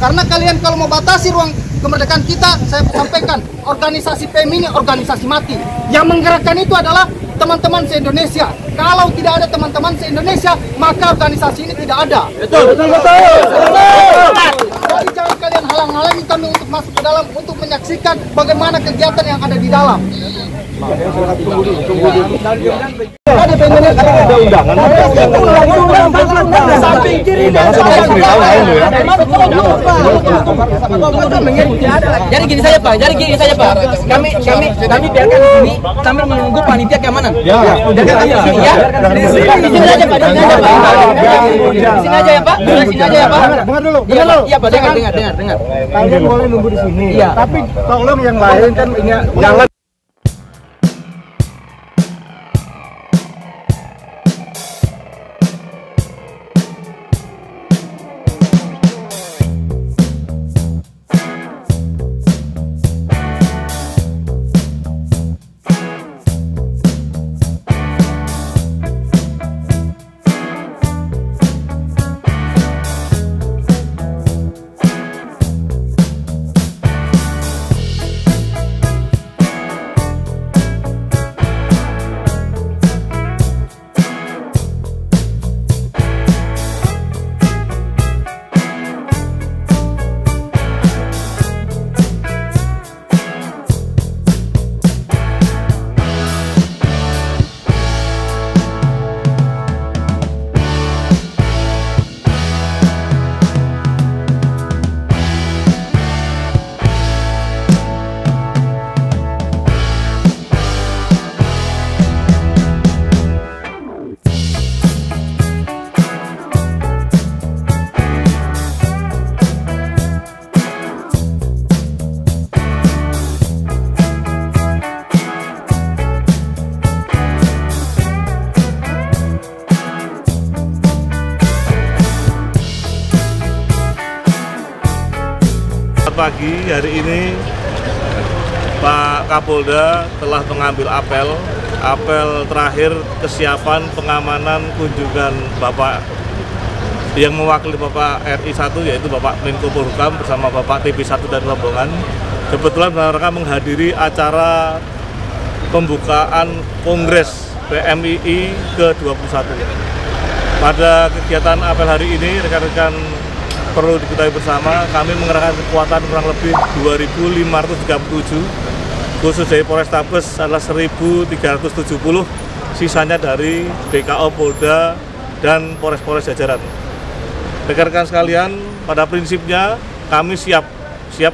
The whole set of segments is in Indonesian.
Karena kalian kalau mau batasi ruang kemerdekaan kita, saya sampaikan, organisasi PMI ini organisasi mati. Yang menggerakkan itu adalah teman-teman se-Indonesia. Kalau tidak ada teman-teman se-Indonesia, maka organisasi ini tidak ada. Betul. Jadi jangan kalian halang-halangi kami untuk masuk ke dalam, untuk menyaksikan bagaimana kegiatan yang ada di dalam. Ada pengennya ada undangan. Samping kiri dan samping kanan. Jadi gini saja Pak. Kami biarkan di sini sambil menunggu panitia keamanan. Ya. Biarkan kami di sini ya. Di sini aja Pak. Di sini aja ya Pak. Dengar dulu. Iya Pak. Dengar. Kalian boleh nunggu di sini. Iya. Tapi tolong yang lain kan jangan. Pagi hari ini Pak Kapolda telah mengambil apel terakhir kesiapan pengamanan kunjungan Bapak yang mewakili Bapak RI 1, yaitu Bapak Menko Polhukam bersama Bapak TP1 dan rombongan. Kebetulan mereka menghadiri acara pembukaan Kongres PMII ke-21. Pada kegiatan apel hari ini, rekan-rekan perlu diketahui bersama, kami mengerahkan kekuatan kurang lebih 2.537, khusus dari Polrestabes adalah 1.370, sisanya dari BKO, Polda, dan Polres-Polres jajaran. Rekan-rekan sekalian, pada prinsipnya kami siap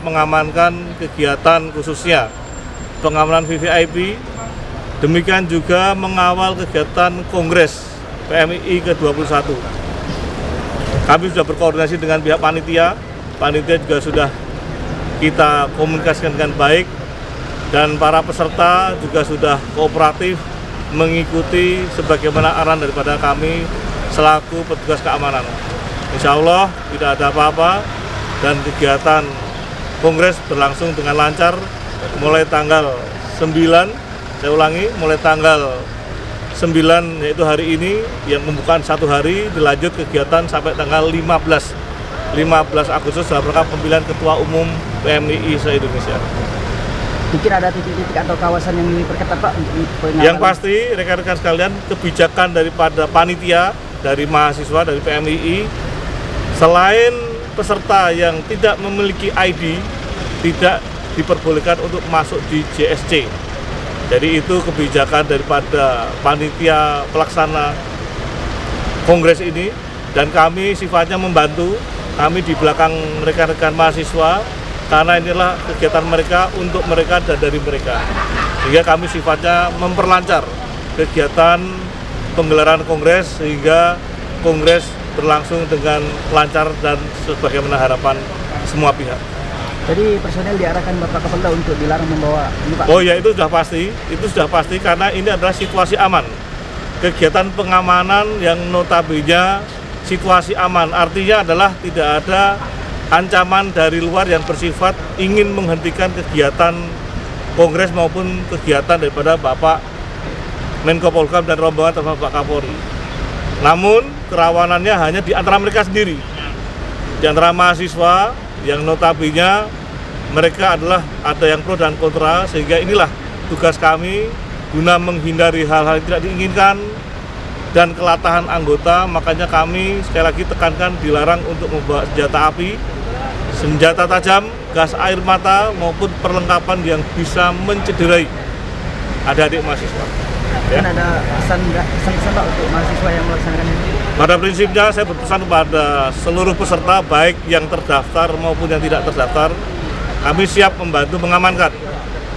mengamankan kegiatan, khususnya pengamanan VVIP, demikian juga mengawal kegiatan Kongres PMII ke-21. Kami sudah berkoordinasi dengan pihak panitia juga sudah kita komunikasikan dengan baik, dan para peserta juga sudah kooperatif mengikuti sebagaimana arahan daripada kami selaku petugas keamanan. Insya Allah tidak ada apa-apa dan kegiatan Kongres berlangsung dengan lancar mulai tanggal 9, saya ulangi, mulai tanggal 9 yaitu hari ini yang pembukaan 1 hari, dilanjut kegiatan sampai tanggal 15 Agustus dalam rangka pemilihan Ketua Umum PMII se-Indonesia. Mungkin ada titik-titik atau kawasan yang diperketat Pak untuk pengawalan? Yang pasti rekan-rekan sekalian, kebijakan daripada panitia, dari mahasiswa, dari PMII, selain peserta yang tidak memiliki ID tidak diperbolehkan untuk masuk di JSC. Jadi itu kebijakan daripada panitia pelaksana Kongres ini, dan kami sifatnya membantu, kami di belakang rekan-rekan mahasiswa, karena inilah kegiatan mereka untuk mereka dan dari mereka. Sehingga kami sifatnya memperlancar kegiatan penggelaran Kongres sehingga Kongres berlangsung dengan lancar dan sebagaimana harapan semua pihak. Jadi personel diarahkan Bapak Kapolda untuk dilarang membawa ini Pak? Oh ya, itu sudah pasti karena ini adalah situasi aman. Kegiatan pengamanan yang notabene situasi aman, artinya adalah tidak ada ancaman dari luar yang bersifat ingin menghentikan kegiatan Kongres maupun kegiatan daripada Bapak Menko Polhukam dan rombongan termasuk Pak Kapolri. Namun kerawanannya hanya di antara mereka sendiri. di antara mahasiswa yang notabene mereka adalah ada yang pro dan kontra, sehingga inilah tugas kami guna menghindari hal-hal yang tidak diinginkan dan kelatahan anggota. Makanya kami sekali lagi tekankan dilarang untuk membawa senjata api, senjata tajam, gas air mata maupun perlengkapan yang bisa mencederai adik-adik mahasiswa. Kan ada pesan-pesan Pak untuk mahasiswa yang melaksanakan ini? Pada prinsipnya saya berpesan kepada seluruh peserta baik yang terdaftar maupun yang tidak terdaftar, kami siap membantu mengamankan.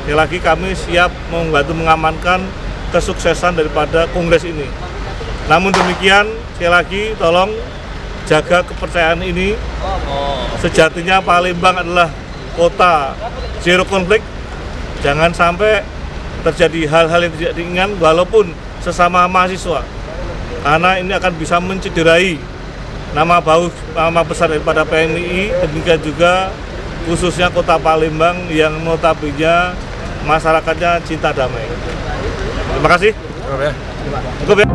Sekali lagi kami siap membantu mengamankan kesuksesan daripada kongres ini. Namun demikian, sekali lagi tolong jaga kepercayaan ini. Sejatinya Palembang adalah kota zero konflik. Jangan sampai terjadi hal-hal yang tidak diinginkan walaupun sesama mahasiswa. Karena ini akan bisa mencederai nama besar daripada PNI, demikian juga khususnya kota Palembang yang notabene masyarakatnya cinta damai. Terima kasih. Cukup ya.